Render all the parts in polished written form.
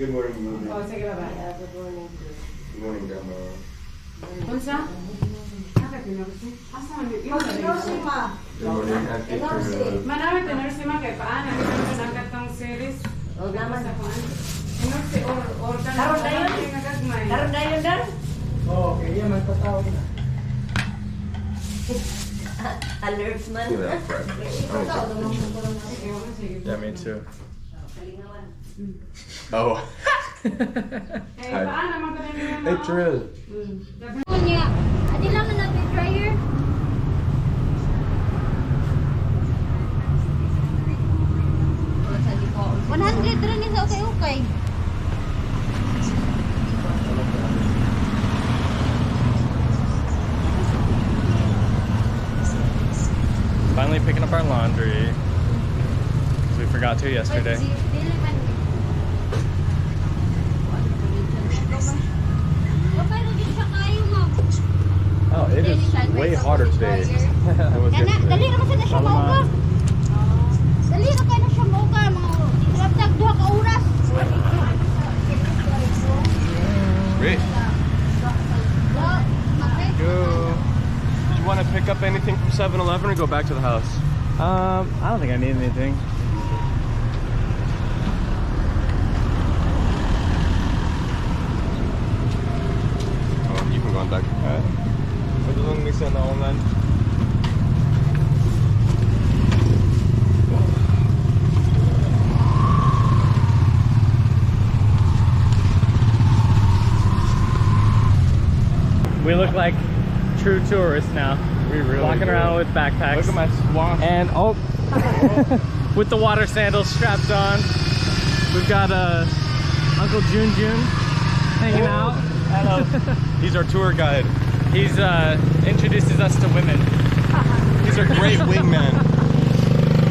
Good morning, good morning. Oh, sige ba? Good morning. Good morning, Grandma. Unsa? Asa man yung Hiroshima. Good morning, Auntie Trina. Manawit na nurse ma kay paana kita nagkat tong series. O naman. Nurse or Karon dayon? nagagmay. Karon dayon dan? Oh, okay, yeah, may patawag na. Alerts man. Look at that fresh. Yeah, me too. Oh. Eh paana man ka din. Hey, Trill. Kunya, adi lang na natin dryer. $100 rin sa ukay-ukay. Finally picking up our laundry. 'Cause we forgot to yesterday. Oh, it is way harder today than it was Kana, dali yesterday. naman sa na siya mauga. Dali na kayo na siya mauga. Mga labtag 2 ka oras. Great. Go. Did you want to pick up anything from 7-Eleven or go back to the house? I don't think I need anything. Oh, you can go on back. Ito lang misa na online. We look like true tourists now. We really Walking do. around with backpacks. Look at my swash. And oh, with the water sandals strapped on, we've got Uncle Jun hanging out. Hello. He's our tour guide. He's introduces us to women. He's our great wingman.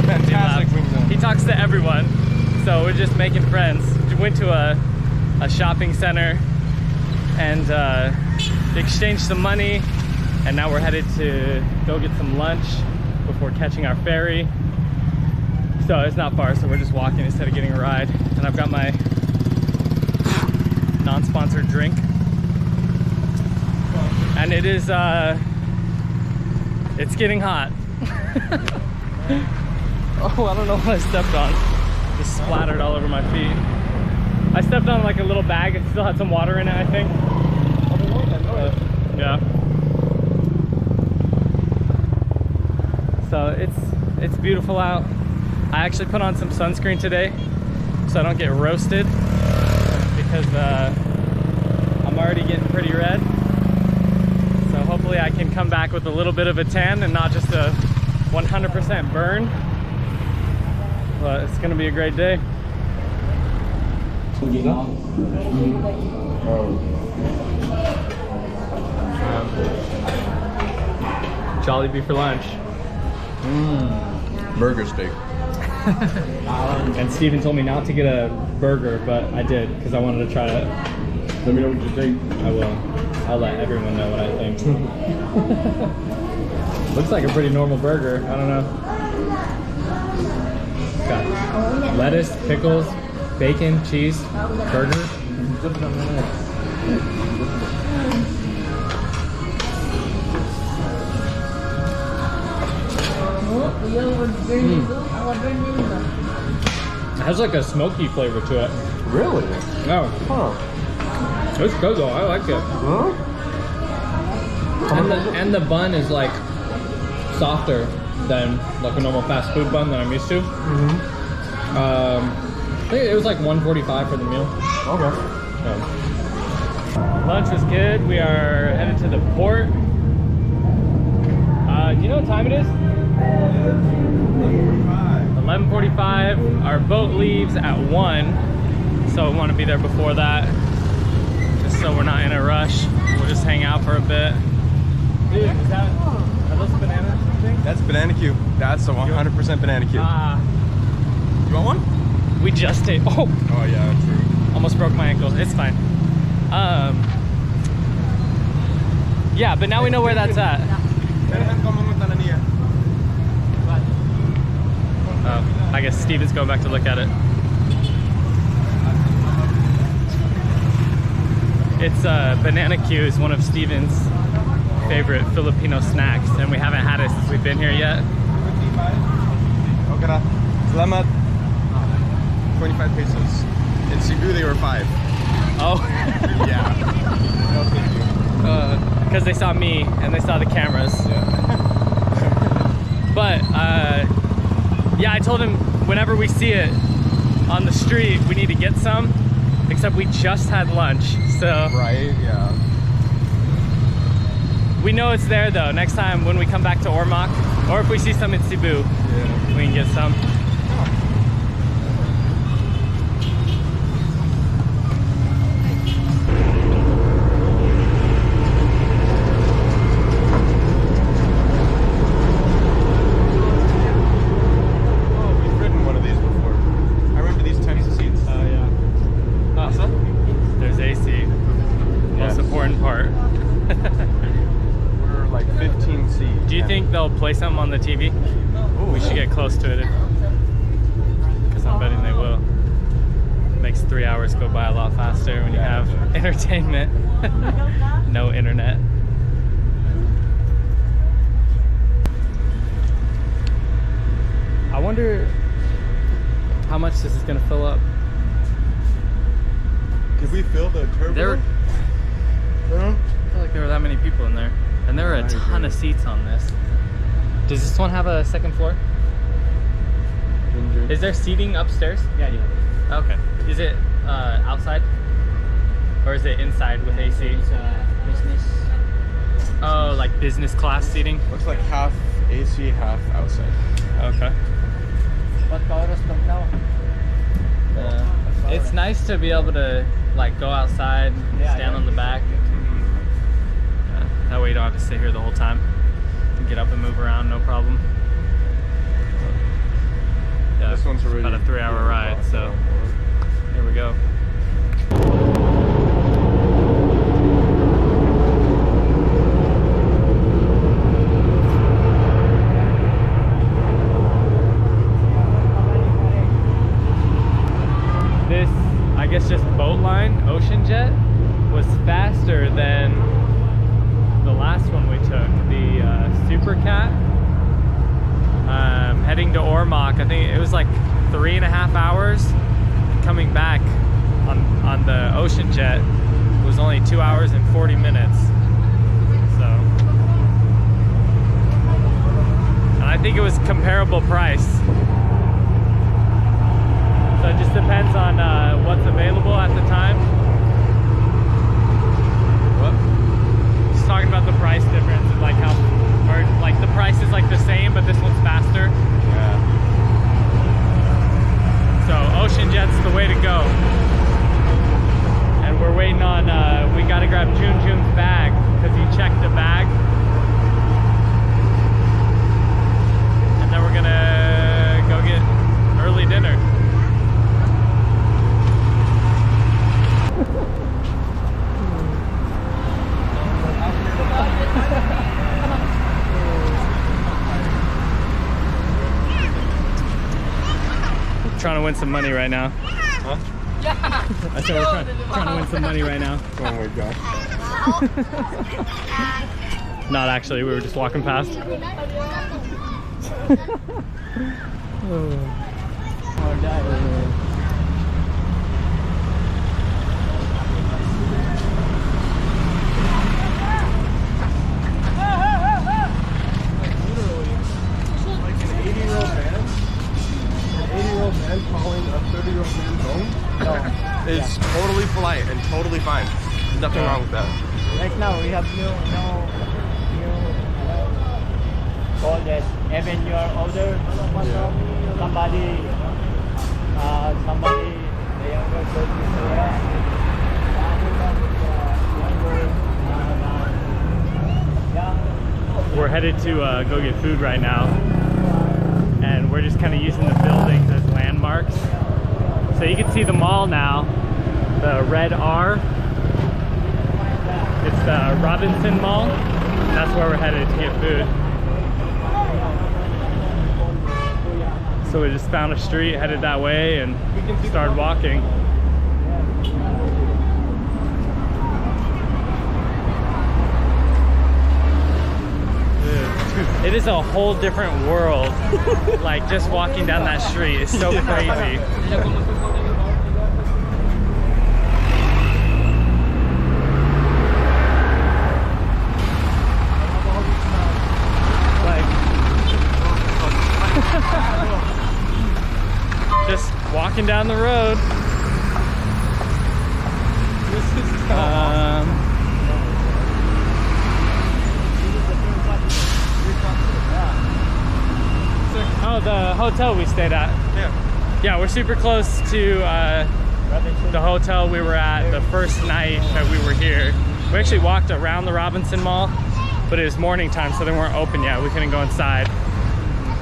Fantastic wingman. He talks to everyone, so we're just making friends. We went to a shopping center and exchanged some money, and now we're headed to go get some lunch before catching our ferry. So it's not far, so we're just walking instead of getting a ride. And I've got my non-sponsored drink. And it is, it's getting hot. Oh, I don't know what I stepped on. Just splattered all over my feet. I stepped on like a little bag. It still had some water in it, I think. Yeah. So it's beautiful out. I actually put on some sunscreen today so I don't get roasted because I'm already getting pretty red. So hopefully I can come back with a little bit of a tan and not just a 100% burn. But it's gonna be a great day. Jollibee for lunch. Burger steak. And Steven told me not to get a burger, but I did because I wanted to try it. Let me know what you think. I will. I'll let everyone know what I think. Looks like a pretty normal burger. I don't know. It's got lettuce, pickles, bacon, cheese, burger. It has like a smoky flavor to it. Really? No. Huh. It's good though. I like it. Huh? And the bun is like softer than like a normal fast food bun that I'm used to. I think it was like $1.45 for the meal. Okay. So. Lunch was good. We are headed to the port. Do you know what time it is? 11:45. Our boat leaves at 1, so we want to be there before that, just so we're not in a rush. We'll just hang out for a bit. Dude, are those bananas? That's banana Q. That's a 100% banana Q. You want one? We just ate. Oh, Oh yeah, true. almost broke my ankle. It's fine. Yeah, but now we know where that's at. I guess Steven's going back to look at it. It's banana Q is one of Steven's favorite Filipino snacks, and we haven't had it since we've been here yet. Okay, salamat. 25 pesos. In Cebu they were 5. Oh. Yeah. No, thank you. Because they saw me and they saw the cameras. Yeah. But yeah, I told him whenever we see it on the street, we need to get some. Except we just had lunch, so Right, yeah. we know it's there though. Next time when we come back to Ormoc, or if we see some in Cebu, Yeah. we can get some. Oh, we've ridden one of these before. I remember these tiny seats. Oh yeah. There's AC. Most Yes. important part. We're like 15C. Do you think they'll play something on the TV? We should get close to it. Because I'm betting they will. Makes 3 hours go by a lot faster when you have entertainment. No internet. I wonder how much this is gonna fill up. Did we fill the turbo? There, I feel like there were that many people in there, and there are a ton of seats on this. Does this one have a second floor? Is there seating upstairs? Yeah, yeah. Okay. Is it outside, or is it inside with AC? It's business. Oh, like business class seating. Looks like half AC, half outside. Okay. What color is them now? It's nice to be able to like go outside, stand on the back. Yeah, that way you don't have to sit here the whole time. You can get up and move around, no problem. Yeah, This one's already about a 3-hour ride, so here we go. This, I guess, just boat line, Ocean Jet, was faster than the last one we took, the Super Cat. Heading to Ormoc, I think it was like 3.5 hours. Coming back on the Ocean Jet was only 2 hours and 40 minutes. So, and I think it was comparable price. So it just depends on what's available at the time. What? Just talking about the price difference and like how, or like the price is like the same, but this one's faster. Yeah. So Ocean Jet's the way to go. And we're waiting on, we gotta grab Jun's bag because he checked the bag. And then we're gonna go get early dinner. Trying to win some money right now. Huh? I said we're trying to win some money right now. Oh my gosh. Not actually, we were just walking past. Like an 80-year-old man? An 80-year-old man calling a 30-year-old man home? No. It's totally polite and totally fine. Nothing wrong with that. Right now we have new call that even you are older, somebody, the younger person, We're headed to go get food right now, and we're just kind of using the buildings as landmarks. So you can see the mall now, the red R. It's the Robinson Mall. That's where we're headed to get food. So we just found a street, headed that way, and started walking. It is a whole different world. Like just walking down that street is so crazy. Just walking down the road. Oh, the hotel we stayed at. Yeah, we're super close to the hotel we were at the first night that we were here. We actually walked around the Robinson Mall, but it was morning time, so they weren't open yet. We couldn't go inside.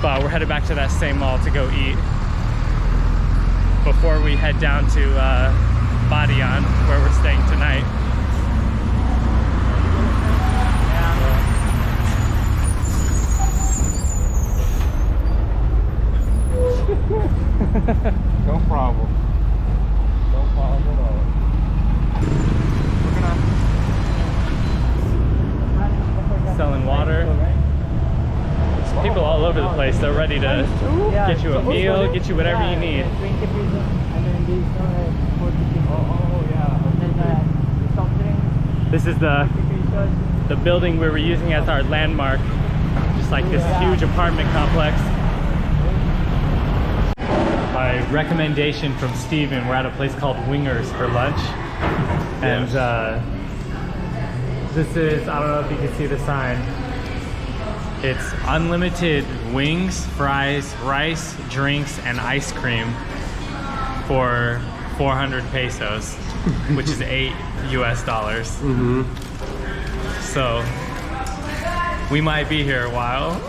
But we're headed back to that same mall to go eat before we head down to Badian, where we're staying tonight. No problem. No problem at all. Selling water. There's people all over the place. They're ready to get you a meal, get you whatever you need. 20 pesos. And then these are 40 pesos. Oh, yeah. And then something. This is the building we were using as our landmark. Just like this huge apartment complex. By recommendation from Steven, we're at a place called Wingers for lunch. And this is, I don't know if you can see the sign. It's unlimited wings, fries, rice, drinks, and ice cream for 400 pesos, which is $8 US. So we might be here a while.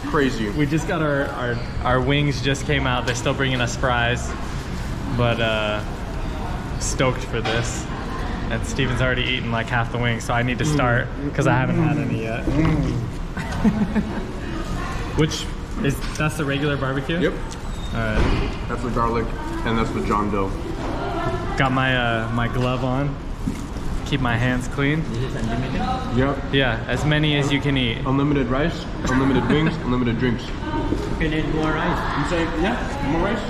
Crazy. We just got our wings just came out. They're still bringing us fries, but stoked for this. And Steven's already eaten like half the wings, so I need to start because I haven't had any yet. That's the regular barbecue? Yep. Alright. That's the garlic, and that's the John Doe. Got my my glove on. Keep my hands clean. Yep. Yeah, as many as you can eat. Unlimited rice, unlimited wings, unlimited drinks. You can eat more rice. You say, yeah, more rice?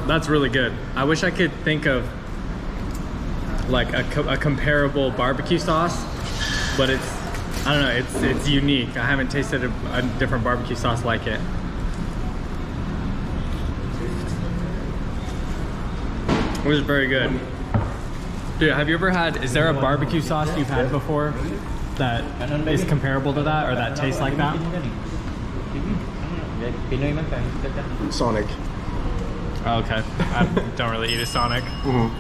That's really good. I wish I could think of like a comparable barbecue sauce, but I don't know, it's unique. I haven't tasted a different barbecue sauce like it. It was very good. Dude, have you ever had, is there a barbecue sauce you've had before that is comparable to that or that tastes like that? Sonic. Oh, okay. I don't really eat a Sonic.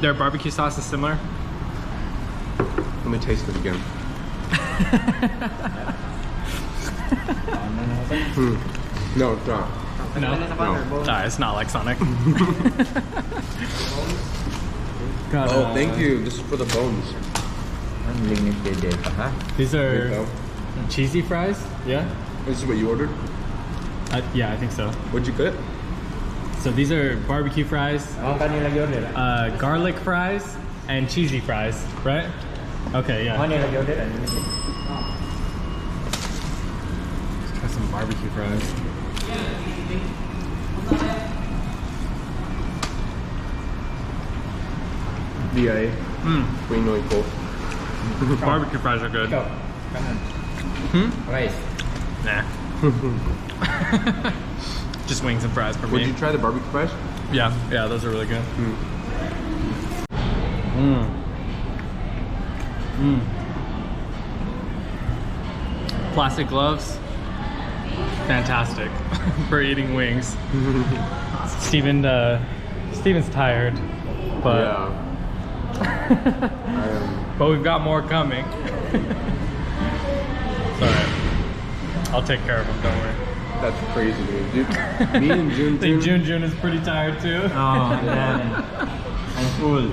Their barbecue sauce is similar? Let me taste it again. No, it's not. No? It's not like Sonic. Got, Oh, thank you. This is for the bones. These There you are go. cheesy fries? Yeah? This is what you ordered? Yeah, I think so. What'd you get? So these are barbecue fries, garlic fries, and cheesy fries, right? Okay, yeah. Let's try some barbecue fries. VA. Pinoy po. Barbecue fries are good. Rice. Nah. Just wings and fries for me. Would you try the barbecue fries? Yeah, those are really good. Plastic gloves, fantastic for eating wings. Steven's tired, but Yeah. I am. but we've got more coming. It's alright. I'll take care of him, don't worry. That's crazy, dude. Me and Jun I think Jun is pretty tired too. Oh, man. I'm full.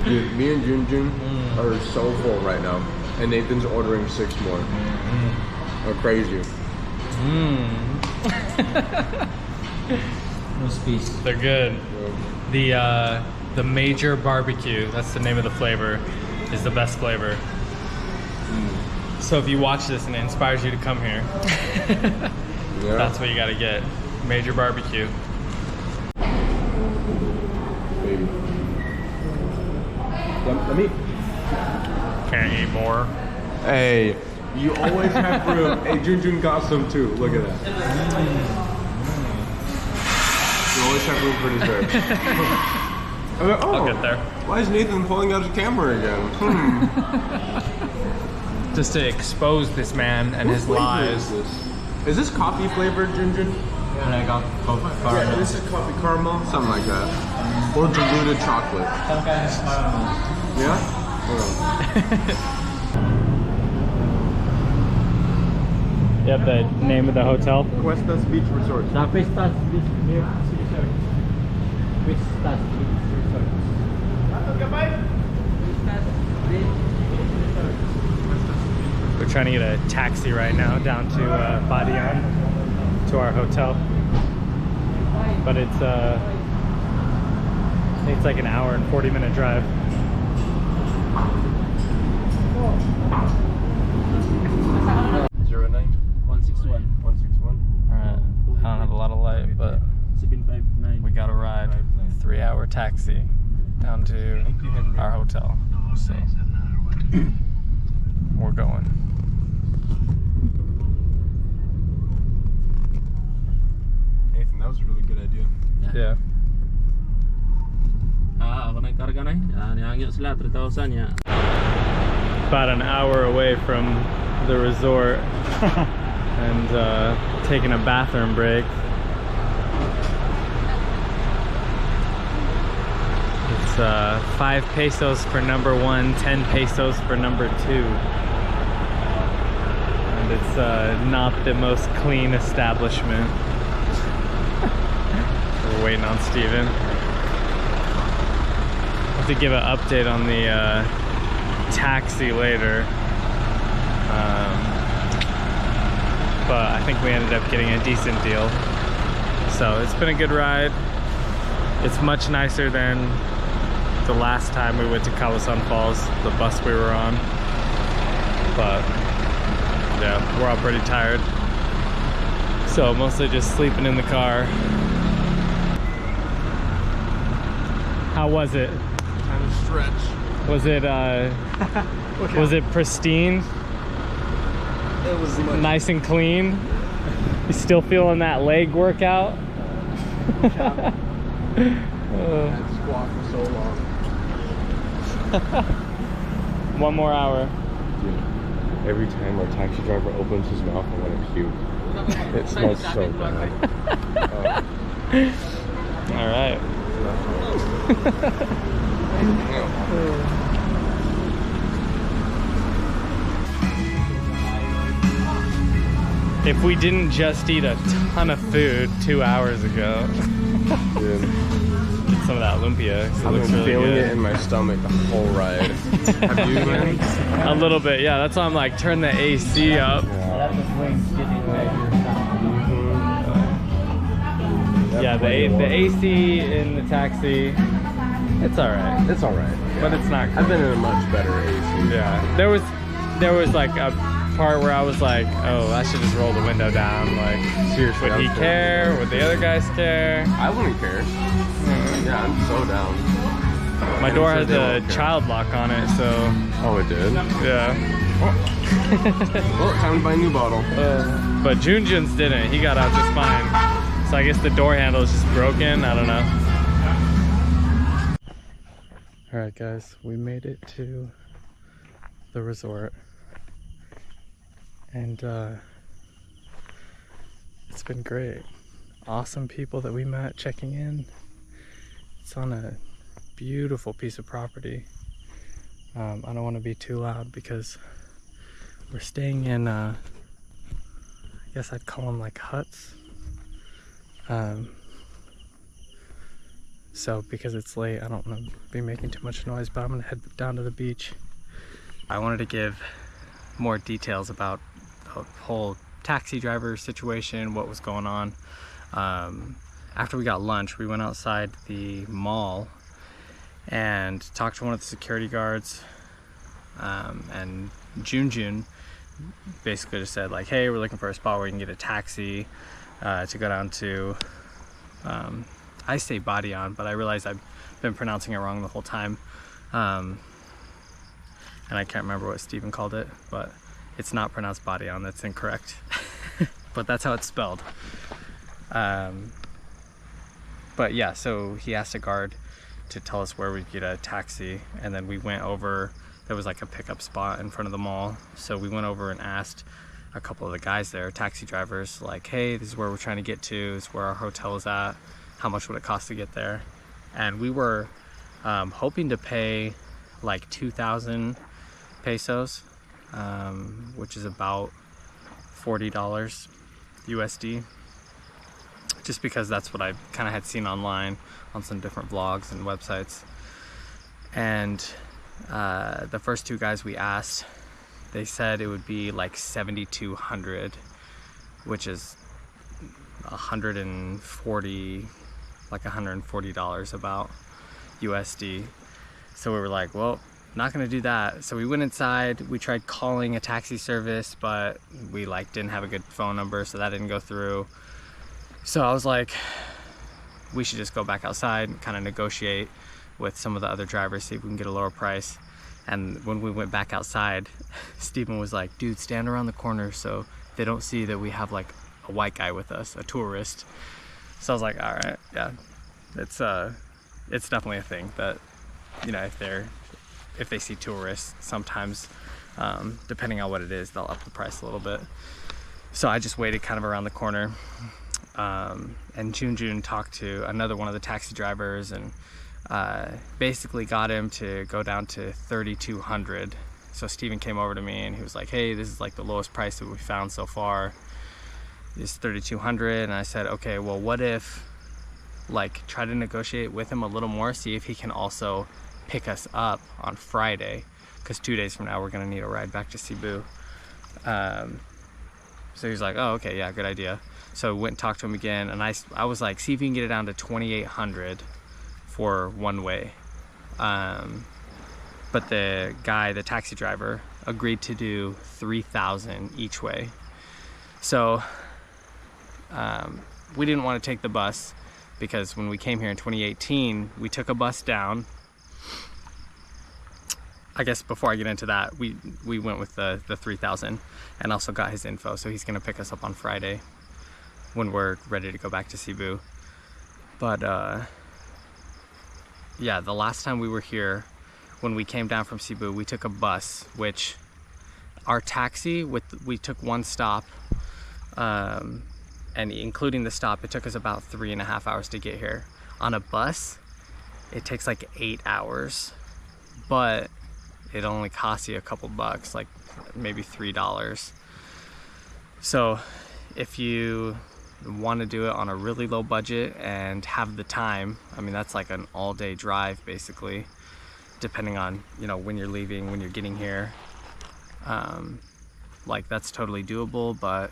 Dude, me and Jun are so full right now. And Nathan's ordering 6 more. Are crazy. No space. They're good. The major barbecue, that's the name of the flavor, is the best flavor. So if you watch this and it inspires you to come here, that's what you gotta get. Major barbecue. Baby. Let me. Can't eat more. Hey, you always have room. Hey, Junjun got some too. Look at that. You always have room for dessert. I'm like, oh, I'll get there. Why is Nathan pulling out his camera again? Just to expose this man and his What flavor lies. Is this coffee flavored, Junjun? And I got coffee Yeah, caramel. this is coffee caramel, something like that. Or diluted chocolate. Some kind of caramel. Yeah? Hold on. You have the name of the hotel? Cuestas Beach Resort. Sa Pistas Beach Resort. Pistas Beach Resort. We're trying to get a taxi right now down to Badian, to our hotel. But it's like an hour and 40-minute drive. 161. 161. Alright, I don't have a lot of light, but 759. we got a ride. 3-hour taxi down to our hotel. So we're going. Nathan, that was a really good idea. Yeah. Ako nagkarga na eh. Nihangyo sila 3,000 ya. About an hour away from the resort and taking a bathroom break. It's 5 pesos for number 1, 10 pesos for number 2. And it's not the most clean establishment. We're waiting on Steven. I'll have to give an update on the taxi later. But I think we ended up getting a decent deal. So it's been a good ride. It's much nicer than the last time we went to KAWASAN Falls, the bus we were on. But yeah, we're all pretty tired. So mostly just sleeping in the car. How was it? Kind of stretch. Was it was it pristine? It was much. Nice and clean? You still feeling that leg workout? I'd squat for so long. 1 more hour. Dude, every time our taxi driver opens his mouth, I want to puke. It smells so bad. All right. If we didn't just eat a ton of food 2 hours ago, Dude, get some of that lumpia. 'Cause it I've looks been really feeling good. it in my stomach the whole ride. Have you, man? A little bit, yeah. That's why I'm like, turn the AC up. A lot of wings getting ready. Yeah, the AC in the taxi, it's all right, It's alright. but it's not. I've been in a much better AC. Yeah, there was like a part where I was like, oh, I should just roll the window down. Like, Seriously. would he care? Would the other guys care? I wouldn't care. Yeah, I'm so down. My I'm door sure has they a won't care. child lock on it, so Oh, it did? yeah. Well, time to buy a new bottle. But Junjun's didn't. He got out just fine. So I guess the door handle is just broken. I don't know. All right, guys, we made it to the resort, and it's been great. Awesome people that we met checking in. It's on a beautiful piece of property. I don't want to be too loud because we're staying in, I guess I'd call them like huts. So because it's late, I don't want to be making too much noise, but I'm gonna head down to the beach. I wanted to give more details about the whole taxi driver situation, what was going on. after we got lunch, we went outside the mall and talked to one of the security guards. And Jun basically just said like, hey, we're looking for a spot where we can get a taxi to go down to, I say Badian, but I realize I've been pronouncing it wrong the whole time. And I can't remember what Steven called it, but it's not pronounced Badian, that's incorrect. But that's how it's spelled. But yeah, so he asked a guard to tell us where we'd get a taxi, and then we went over. There was like a pickup spot in front of the mall, so we went over and asked a couple of the guys there, taxi drivers, like, hey, this is where we're trying to get to, this is where our hotel is at, how much would it cost to get there? And we were hoping to pay like 2,000 pesos, which is about $40 USD, just because that's what I kind of had seen online on some different vlogs and websites. And the first two guys we asked, they said it would be like 7,200, which is $140 about USD. So we were like, well, not gonna do that. So we went inside, we tried calling a taxi service, but we like didn't have a good phone number, so that didn't go through. So I was like, we should just go back outside and kind of negotiate with some of the other drivers, see if we can get a lower price. And when we went back outside, Steven was like, dude, stand around the corner so they don't see that we have like a white guy with us, a tourist. So I was like, all right, yeah, it's definitely a thing that, you know, if they see tourists, sometimes, depending on what it is, they'll up the price a little bit. So I just waited kind of around the corner. And Jun talked to another one of the taxi drivers and basically got him to go down to 3,200. So Steven came over to me and he was like, hey, this is like the lowest price that we found so far, is 3,200. And I said, okay, well, what if like try to negotiate with him a little more, see if he can also pick us up on Friday, because 2 days from now we're gonna need a ride back to Cebu. So he's like, oh, okay, yeah, good idea. So we went and talked to him again, and I was like, see if you can get it down to 2,800 for one way. But the guy, the taxi driver, agreed to do 3,000 each way. So we didn't want to take the bus, because when we came here in 2018, we took a bus down. I guess before I get into that, we went with the 3,000 and also got his info. So he's gonna pick us up on Friday when we're ready to go back to Cebu. But yeah, the last time we were here, when we came down from Cebu, we took a bus, which our taxi, we took one stop, and including the stop, it took us about 3.5 hours to get here. On a bus, it takes like 8 hours, but it only costs you a couple bucks, like maybe $3. So if you want to do it on a really low budget and have the time, I mean, that's like an all-day drive basically, depending on, you know, when you're leaving, when you're getting here. Like that's totally doable, but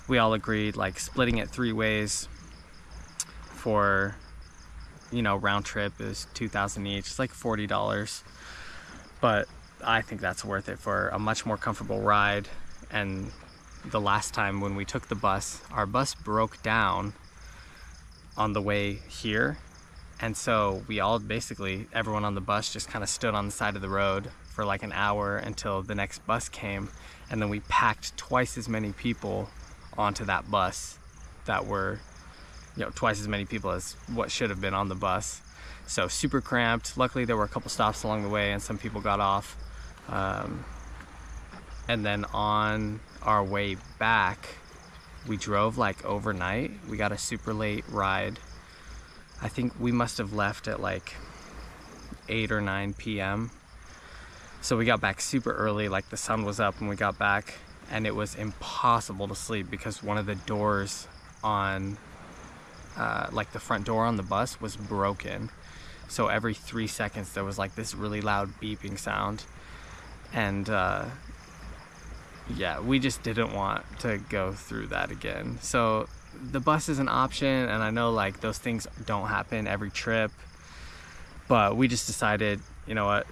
we all agreed like splitting it 3 ways for, you know, round trip is 2,000 each. It's like $40. But I think that's worth it for a much more comfortable ride. And the last time when we took the bus, our bus broke down on the way here. And so we all basically, everyone on the bus just kind of stood on the side of the road for like an hour until the next bus came. And then we packed twice as many people onto that bus that were, you know, twice as many people as what should have been on the bus. So super cramped. Luckily there were a couple stops along the way and some people got off. And then on our way back, we drove like overnight. We got a super late ride. I think we must have left at like 8 or 9 p.m. So we got back super early, like the sun was up when we got back, and it was impossible to sleep because one of the doors on, like the front door on the bus was broken. So every 3 seconds there was like this really loud beeping sound. And yeah, we just didn't want to go through that again. So the bus is an option, and I know like those things don't happen every trip, but we just decided, you know what,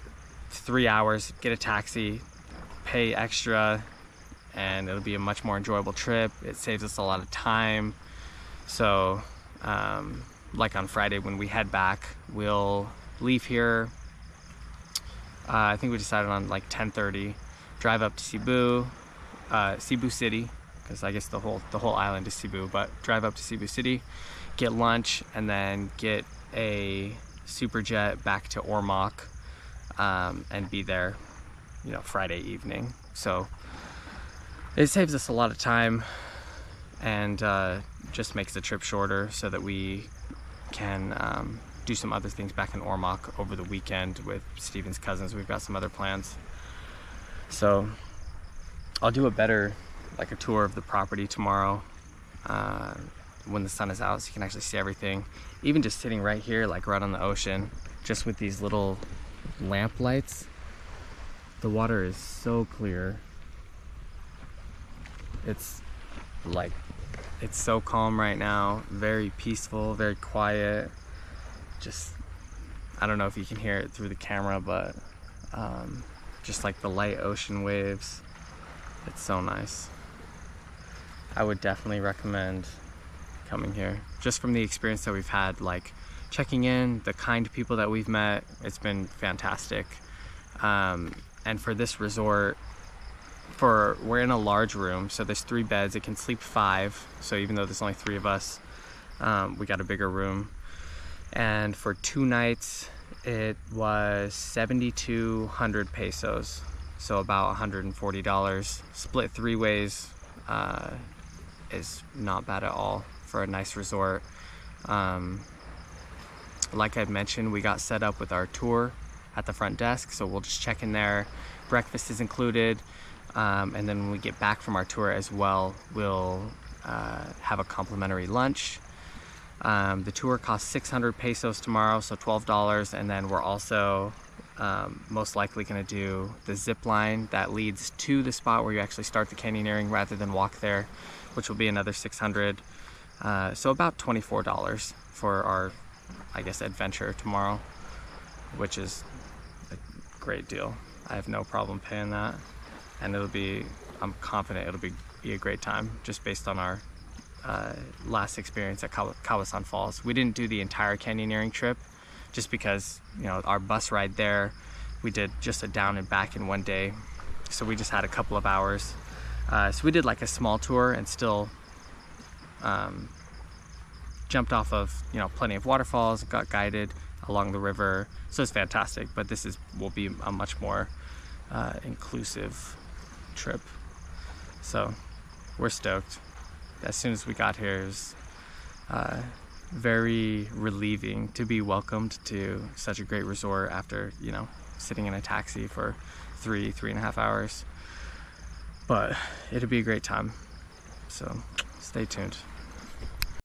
3 hours, get a taxi, pay extra, and it'll be a much more enjoyable trip. It saves us a lot of time. So like on Friday when we head back, we'll leave here, I think we decided on like 10:30, drive up to Cebu, Cebu City, because I guess the whole island is Cebu, but drive up to Cebu City, get lunch, and then get a super jet back to Ormoc, and be there, you know, Friday evening. So it saves us a lot of time, and just makes the trip shorter so that we can do some other things back in Ormoc over the weekend with Steven's cousins. We've got some other plans. So I'll do like a tour of the property tomorrow when the sun is out, so you can actually see everything. Even just sitting right here, like right on the ocean, just with these little lamp lights, the water is so clear. It's so calm right now, very peaceful, very quiet. Just, I don't know if you can hear it through the camera, but just like the light ocean waves, it's so nice. I would definitely recommend coming here, just from the experience that we've had, like checking in, the kind people that we've met. It's been fantastic. And for this resort, we're in a large room, so there's 3 beds. It can sleep 5, so even though there's only 3 of us, we got a bigger room. And for 2 nights, it was 7,200 pesos, so about $140. Split 3 ways is not bad at all for a nice resort. Like I'd mentioned, we got set up with our tour at the front desk, so we'll just check in there. Breakfast is included, and then when we get back from our tour as well, we'll have a complimentary lunch. The tour costs 600 pesos tomorrow, so $12, and then we're also most likely going to do the zip line that leads to the spot where you actually start the canyoneering rather than walk there, which will be another 600. So about $24 for our, I guess, adventure tomorrow, which is a great deal. I have no problem paying that, and I'm confident it'll be a great time, just based on our last experience at KAWASAN Falls. We didn't do the entire canyoneering trip just because, you know, our bus ride there, we did just a down and back in one day, so we just had a couple of hours. So we did like a small tour and still jumped off of, you know, plenty of waterfalls, got guided along the river, so it's fantastic. But this will be a much more inclusive trip, so we're stoked. As soon as we got here, it was very relieving to be welcomed to such a great resort after, you know, sitting in a taxi for 3.5 hours. But it'll be a great time, so stay tuned.